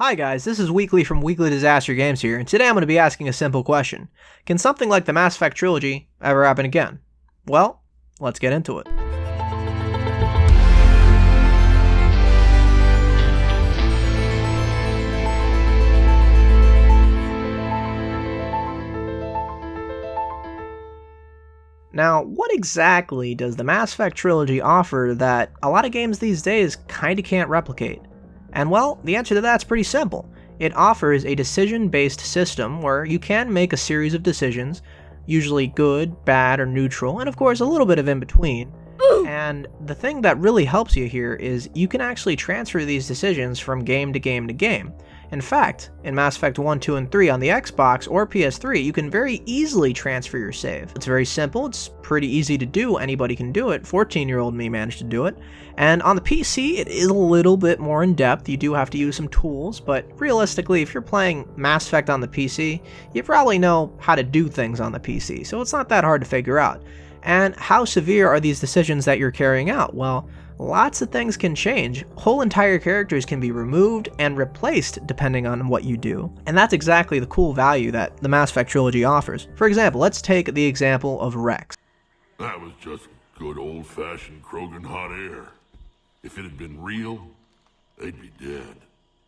Hi guys, this is Weekly from Weekly Disaster Games here, and today I'm going to be asking a simple question. Can something like the Mass Effect Trilogy ever happen again? Well, let's get into it. Now, what exactly does the Mass Effect Trilogy offer that a lot of games these days kinda can't replicate? And well, the answer to that's pretty simple. It offers a decision-based system where you can make a series of decisions, usually good, bad, or neutral, and of course a little bit of in between. And the thing that really helps you here is you can actually transfer these decisions from game to game to game. In fact, in Mass Effect 1, 2, and 3 on the Xbox or PS3, you can very easily transfer your save. It's very simple, it's pretty easy to do, anybody can do it, 14-year-old me managed to do it. And on the PC, it is a little bit more in-depth, you do have to use some tools, but realistically, if you're playing Mass Effect on the PC, you probably know how to do things on the PC, so it's not that hard to figure out. And how severe are these decisions that you're carrying out? Well, lots of things can change. Whole entire characters can be removed and replaced depending on what you do. And that's exactly the cool value that the Mass Effect Trilogy offers. For example, let's take the example of Rex. That was just good old-fashioned Krogan hot air. If it had been real, they'd be dead.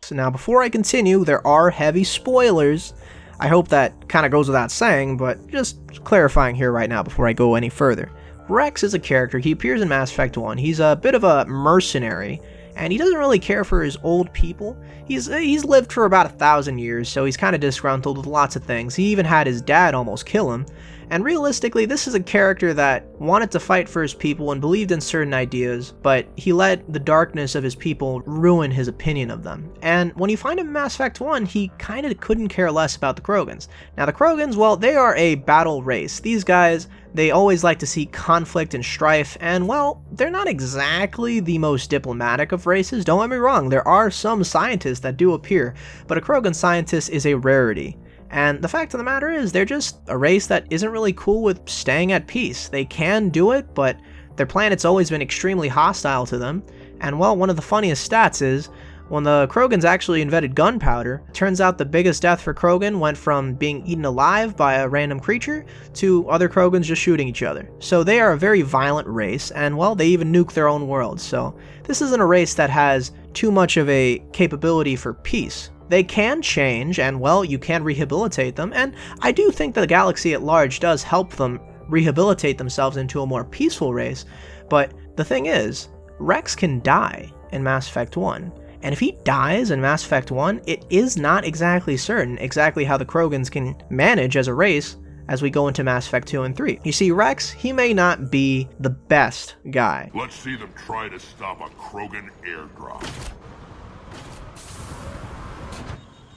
So now before I continue, there are heavy spoilers. I hope that kind of goes without saying, but just clarifying here right now before I go any further. Rex is a character, he appears in Mass Effect 1, he's a bit of a mercenary, and he doesn't really care for his old people. He's lived for about 1,000 years, so he's kind of disgruntled with lots of things. He even had his dad almost kill him, and realistically this is a character that wanted to fight for his people and believed in certain ideas, but he let the darkness of his people ruin his opinion of them. And when you find him in Mass Effect 1, he kind of couldn't care less about the Krogans. Now the Krogans, well, they are a battle race. These guys, they always like to see conflict and strife, and well, they're not exactly the most diplomatic of races, don't get me wrong, there are some scientists that do appear, but a Krogan scientist is a rarity. And the fact of the matter is, they're just a race that isn't really cool with staying at peace. They can do it, but their planet's always been extremely hostile to them, and well, one of the funniest stats is, when the Krogans actually invented gunpowder, it turns out the biggest death for Krogan went from being eaten alive by a random creature to other Krogans just shooting each other. So they are a very violent race, and well, they even nuke their own worlds. So this isn't a race that has too much of a capability for peace. They can change, and well, you can rehabilitate them, and I do think the galaxy at large does help them rehabilitate themselves into a more peaceful race, but the thing is, Rex can die in Mass Effect 1. And if he dies in Mass Effect 1, it is not exactly certain exactly how the Krogans can manage as a race as we go into Mass Effect 2 and 3. You see, Rex, he may not be the best guy. Let's see them try to stop a Krogan airdrop.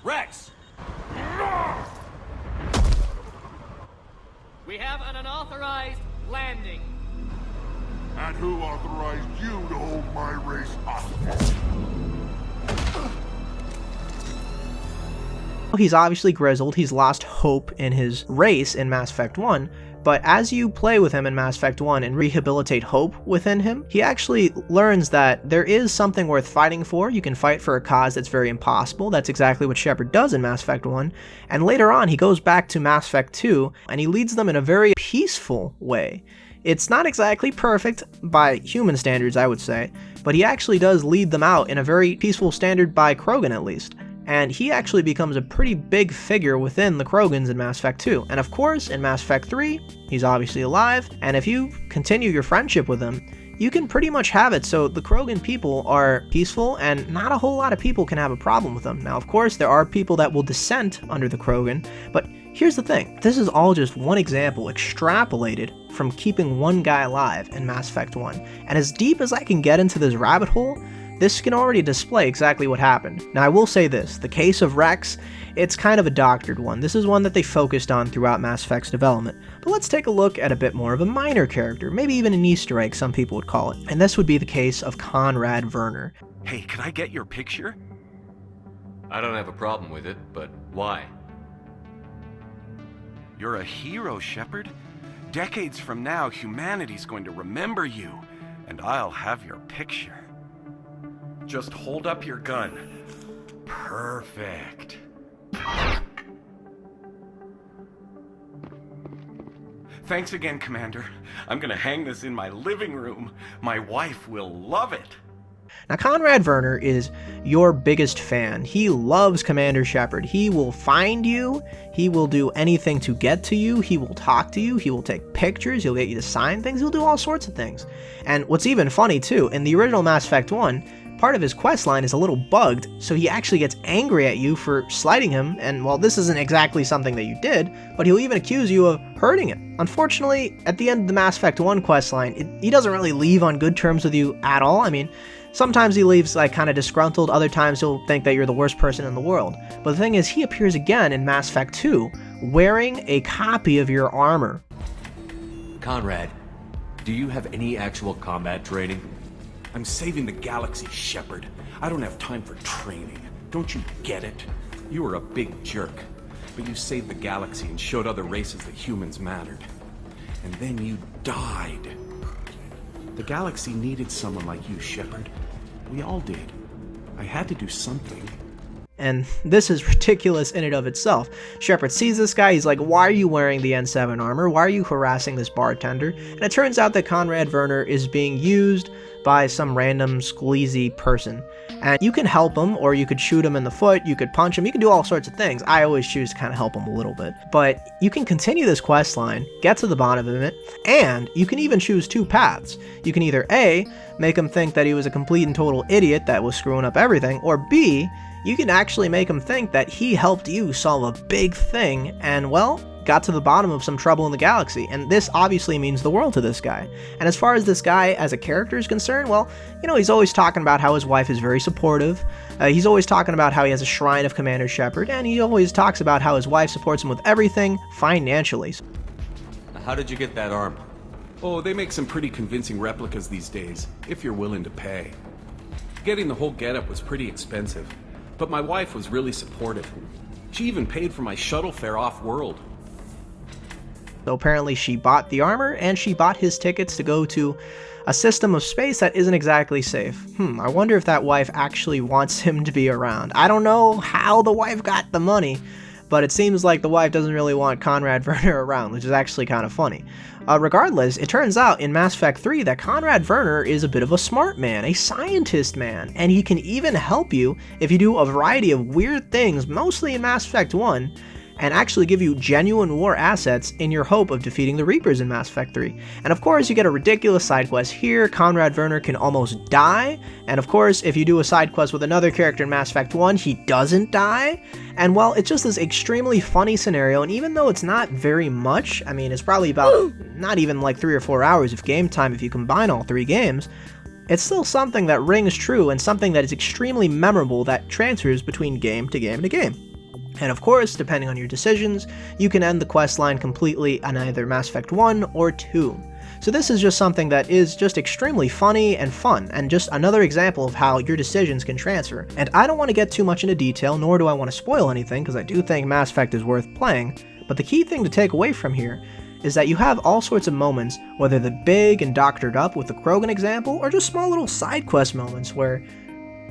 Rex! We have an unauthorized landing. And who authorized you to hold my race hostage? He's obviously grizzled, he's lost hope in his race in Mass Effect 1, but as you play with him in Mass Effect 1 and rehabilitate hope within him, he actually learns that there is something worth fighting for. You can fight for a cause that's very impossible. That's exactly what Shepard does in Mass Effect 1, and later on he goes back to Mass Effect 2 and he leads them in a very peaceful way. It's not exactly perfect by human standards, I would say, but he actually does lead them out in a very peaceful standard by Krogan at least. And he actually becomes a pretty big figure within the Krogans in Mass Effect 2. And of course, in Mass Effect 3, he's obviously alive, and if you continue your friendship with him, you can pretty much have it so the Krogan people are peaceful, and not a whole lot of people can have a problem with them. Now, of course, there are people that will dissent under the Krogan, but here's the thing, this is all just one example extrapolated from keeping one guy alive in Mass Effect 1. And as deep as I can get into this rabbit hole, this can already display exactly what happened. Now I will say this, the case of Rex, it's kind of a doctored one. This is one that they focused on throughout Mass Effect's development. But let's take a look at a bit more of a minor character, maybe even an Easter egg some people would call it. And this would be the case of Conrad Werner. Hey, can I get your picture? I don't have a problem with it, but why? You're a hero, Shepard. Decades from now, humanity's going to remember you, and I'll have your picture. Just hold up your gun. Perfect. Perfect. Thanks again, Commander. I'm gonna hang this in my living room. My wife will love it. Now, Conrad Werner is your biggest fan. He loves Commander Shepard. He will find you, he will do anything to get to you, he will talk to you, he will take pictures, he'll get you to sign things, he'll do all sorts of things. And what's even funny too, in the original Mass Effect 1, part of his questline is a little bugged, so he actually gets angry at you for slighting him, and well, this isn't exactly something that you did, but he'll even accuse you of hurting him. Unfortunately, at the end of the Mass Effect 1 questline, he doesn't really leave on good terms with you at all. I mean, sometimes he leaves like kind of disgruntled, other times he'll think that you're the worst person in the world. But the thing is, he appears again in Mass Effect 2, wearing a copy of your armor. Conrad, do you have any actual combat training? I'm saving the galaxy, Shepard. I don't have time for training. Don't you get it? You were a big jerk, but you saved the galaxy and showed other races that humans mattered. And then you died. The galaxy needed someone like you, Shepard. We all did. I had to do something. And this is ridiculous in and of itself. Shepard sees this guy, he's like, why are you wearing the N7 armor? Why are you harassing this bartender? And it turns out that Conrad Werner is being used by some random squeezy person. And you can help him, or you could shoot him in the foot, you could punch him, you can do all sorts of things. I always choose to kind of help him a little bit. But you can continue this quest line, get to the bottom of it, and you can even choose two paths. You can either A, make him think that he was a complete and total idiot that was screwing up everything, or B, you can actually make him think that he helped you solve a big thing and, well, got to the bottom of some trouble in the galaxy. And this obviously means the world to this guy. And as far as this guy as a character is concerned, well, you know, he's always talking about how his wife is very supportive. He's always talking about how he has a shrine of Commander Shepard, and he always talks about how his wife supports him with everything financially. How did you get that armor? Oh, they make some pretty convincing replicas these days, if you're willing to pay. Getting the whole getup was pretty expensive, but my wife was really supportive. She even paid for my shuttle fare off-world. So apparently she bought the armor, and she bought his tickets to go to a system of space that isn't exactly safe. I wonder if that wife actually wants him to be around. I don't know how the wife got the money, but it seems like the wife doesn't really want Conrad Werner around, which is actually kind of funny. Regardless, it turns out in Mass Effect 3 that Conrad Werner is a bit of a smart man, a scientist man, and he can even help you if you do a variety of weird things, mostly in Mass Effect 1, and actually give you genuine war assets in your hope of defeating the Reapers in Mass Effect 3. And of course, you get a ridiculous side quest here. Conrad Werner can almost die, and of course, if you do a side quest with another character in Mass Effect 1, he doesn't die. And well, it's just this extremely funny scenario, and even though it's not very much, I mean, it's probably about not even like 3 or 4 hours of game time if you combine all 3 games, it's still something that rings true and something that is extremely memorable that transfers between game to game to game. And of course, depending on your decisions, you can end the quest line completely on either Mass Effect 1 or 2. So this is just something that is just extremely funny and fun, and just another example of how your decisions can transfer. And I don't want to get too much into detail, nor do I want to spoil anything, because I do think Mass Effect is worth playing, but the key thing to take away from here is that you have all sorts of moments, whether they're big and doctored up with the Krogan example, or just small little side quest moments where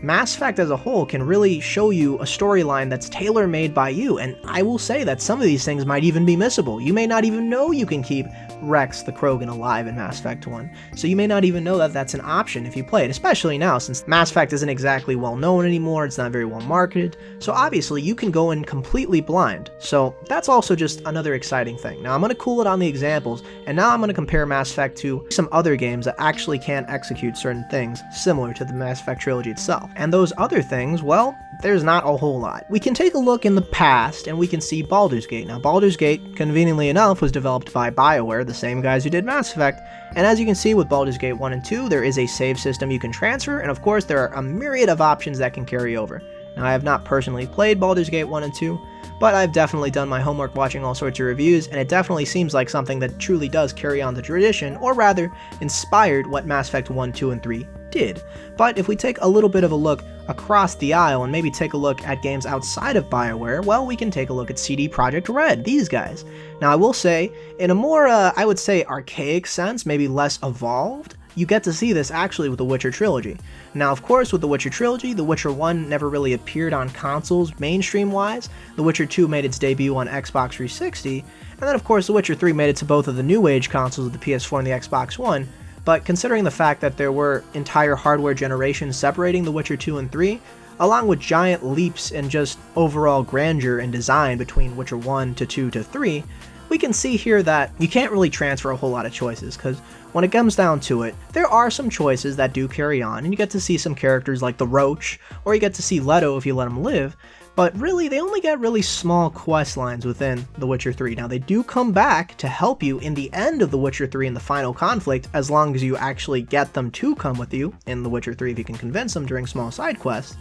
Mass Effect as a whole can really show you a storyline that's tailor-made by you, and I will say that some of these things might even be missable. You may not even know you can keep Rex the Krogan alive in Mass Effect 1, so you may not even know that that's an option if you play it, especially now since Mass Effect isn't exactly well known anymore, it's not very well marketed, so obviously you can go in completely blind. So that's also just another exciting thing. Now I'm going to cool it on the examples, and now I'm going to compare Mass Effect to some other games that actually can execute certain things similar to the Mass Effect trilogy itself. And those other things, well, there's not a whole lot. We can take a look in the past and we can see Baldur's Gate. Now Baldur's Gate, conveniently enough, was developed by BioWare, the same guys who did Mass Effect, and as you can see with Baldur's Gate 1 and 2, there is a save system you can transfer, and of course there are a myriad of options that can carry over. Now I have not personally played Baldur's Gate 1 and 2, but I've definitely done my homework watching all sorts of reviews, and it definitely seems like something that truly does carry on the tradition, or rather, inspired what Mass Effect 1, 2, and 3 did. But if we take a little bit of a look across the aisle and maybe take a look at games outside of BioWare, well, we can take a look at CD Projekt Red, these guys. Now I will say, in a more, I would say, archaic sense, maybe less evolved, you get to see this actually with the Witcher Trilogy. Now, of course, with the Witcher Trilogy, The Witcher 1 never really appeared on consoles mainstream-wise. The Witcher 2 made its debut on Xbox 360, and then of course The Witcher 3 made it to both of the new age consoles of the PS4 and the Xbox One. But considering the fact that there were entire hardware generations separating The Witcher 2 and 3, along with giant leaps in just overall grandeur and design between Witcher 1 to 2 to 3, we can see here that you can't really transfer a whole lot of choices, because when it comes down to it, there are some choices that do carry on, and you get to see some characters like the Roach, or you get to see Leto if you let him live, but really, they only get really small quest lines within The Witcher 3. Now, they do come back to help you in the end of The Witcher 3 in the final conflict, as long as you actually get them to come with you in The Witcher 3 if you can convince them during small side quests.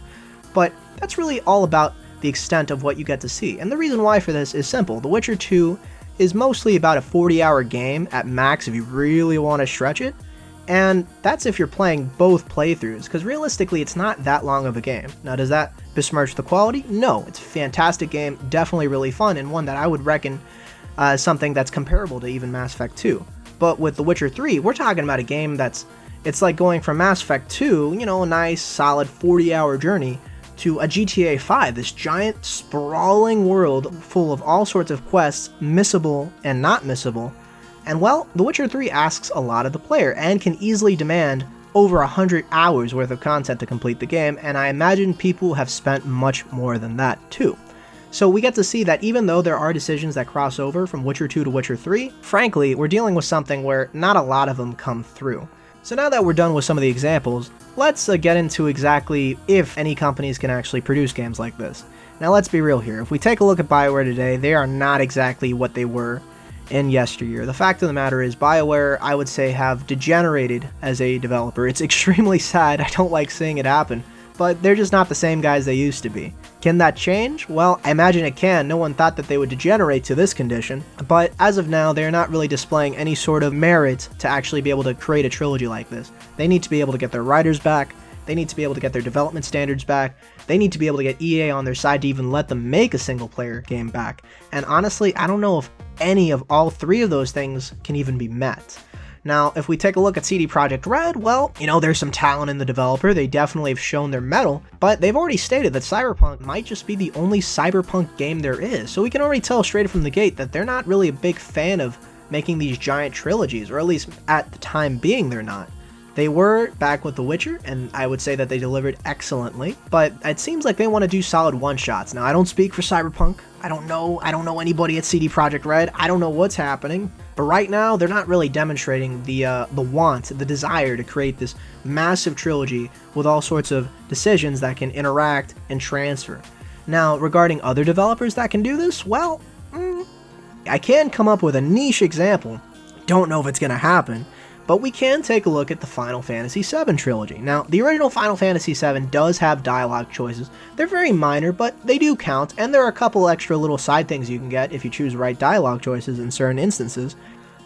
But that's really all about the extent of what you get to see, and the reason why for this is simple. The Witcher 2 is mostly about a 40-hour game at max if you really want to stretch it, and that's if you're playing both playthroughs, because realistically it's not that long of a game. Now, does that besmirch the quality? No, it's a fantastic game, definitely really fun, and one that I would reckon something that's comparable to even Mass Effect 2. But with The Witcher 3, we're talking about a game it's like going from Mass Effect 2, you know, a nice solid 40-hour journey, to a GTA 5, this giant sprawling world full of all sorts of quests, missable and not missable. And well, The Witcher 3 asks a lot of the player and can easily demand over 100 hours worth of content to complete the game, and I imagine people have spent much more than that too. So we get to see that even though there are decisions that cross over from Witcher 2 to Witcher 3, frankly, we're dealing with something where not a lot of them come through. So now that we're done with some of the examples, let's get into exactly if any companies can actually produce games like this. Now let's be real here, if we take a look at BioWare today, they are not exactly what they were in yesteryear. The fact of the matter is BioWare, I would say, have degenerated as a developer. It's extremely sad, I don't like seeing it happen, but they're just not the same guys they used to be. Can that change? Well, I imagine it can. No one thought that they would degenerate to this condition, but as of now, they're not really displaying any sort of merit to actually be able to create a trilogy like this. They need to be able to get their writers back, they need to be able to get their development standards back, they need to be able to get EA on their side to even let them make a single-player game back, and honestly, I don't know if any of all three of those things can even be met. Now, if we take a look at CD Projekt Red, well, you know, there's some talent in the developer, they definitely have shown their mettle, but they've already stated that Cyberpunk might just be the only Cyberpunk game there is, so we can already tell straight from the gate that they're not really a big fan of making these giant trilogies, or at least at the time being they're not. They were back with The Witcher, and I would say that they delivered excellently, but it seems like they want to do solid one-shots. Now, I don't speak for Cyberpunk, I don't know anybody at CD Projekt Red, I don't know what's happening, but right now, they're not really demonstrating the want, the desire to create this massive trilogy with all sorts of decisions that can interact and transfer. Now, regarding other developers that can do this, well, I can come up with a niche example. Don't know if it's going to happen, but we can take a look at the Final Fantasy VII trilogy. Now, the original Final Fantasy VII does have dialogue choices. They're very minor, but they do count, and there are a couple extra little side things you can get if you choose the right dialogue choices in certain instances.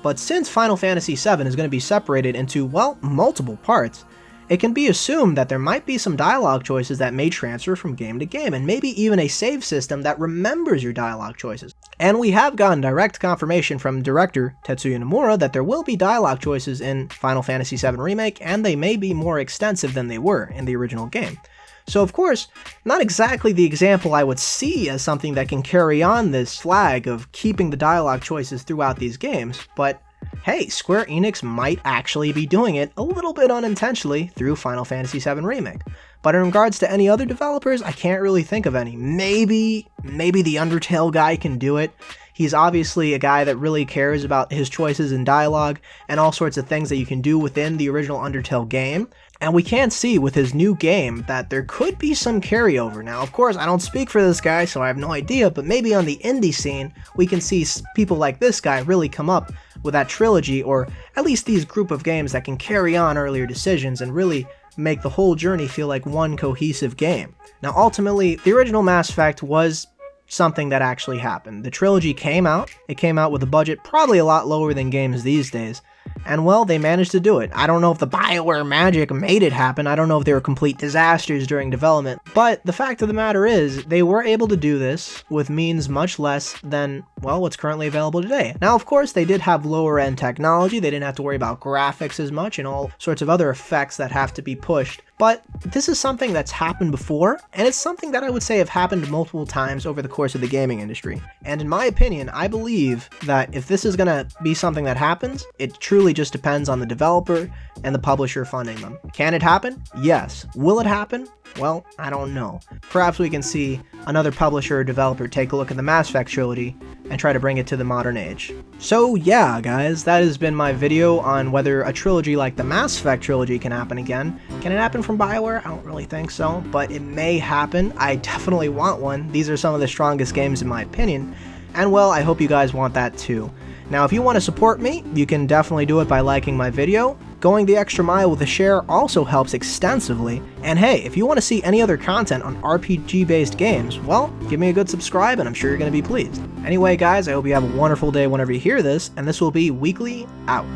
But since Final Fantasy VII is going to be separated into, well, multiple parts, it can be assumed that there might be some dialogue choices that may transfer from game to game, and maybe even a save system that remembers your dialogue choices. And we have gotten direct confirmation from director Tetsuya Nomura that there will be dialogue choices in Final Fantasy VII Remake, and they may be more extensive than they were in the original game. So of course, not exactly the example I would see as something that can carry on this flag of keeping the dialogue choices throughout these games, but hey, Square Enix might actually be doing it a little bit unintentionally through Final Fantasy VII Remake. But in regards to any other developers, I can't really think of any. Maybe the Undertale guy can do it. He's obviously a guy that really cares about his choices in dialogue and all sorts of things that you can do within the original Undertale game. And we can see with his new game that there could be some carryover. Now, of course, I don't speak for this guy, so I have no idea, but maybe on the indie scene, we can see people like this guy really come up with that trilogy, or at least these group of games that can carry on earlier decisions and really make the whole journey feel like one cohesive game. Now, ultimately, the original Mass Effect was something that actually happened. The trilogy came out. It came out with a budget probably a lot lower than games these days. And well, they managed to do it. I don't know if the BioWare magic made it happen. I don't know if they were complete disasters during development. But the fact of the matter is, they were able to do this with means much less than, well, what's currently available today. Now, of course, they did have lower end technology. They didn't have to worry about graphics as much and all sorts of other effects that have to be pushed. But this is something that's happened before, and it's something that I would say have happened multiple times over the course of the gaming industry. And in my opinion, I believe that if this is going to be something that happens, it truly just depends on the developer and the publisher funding them. Can it happen? Yes. Will it happen? Well, I don't know. Perhaps we can see another publisher or developer take a look at the Mass Effect trilogy and try to bring it to the modern age. So yeah, guys, that has been my video on whether a trilogy like the Mass Effect trilogy can happen again. Can it happen from BioWare? I don't really think so, but it may happen. I definitely want one. These are some of the strongest games in my opinion, and well, I hope you guys want that too. Now, if you want to support me, you can definitely do it by liking my video. Going the extra mile with a share also helps extensively. And hey, if you want to see any other content on RPG-based games, well, give me a good subscribe and I'm sure you're going to be pleased. Anyway, guys, I hope you have a wonderful day whenever you hear this, and this will be Weekly out.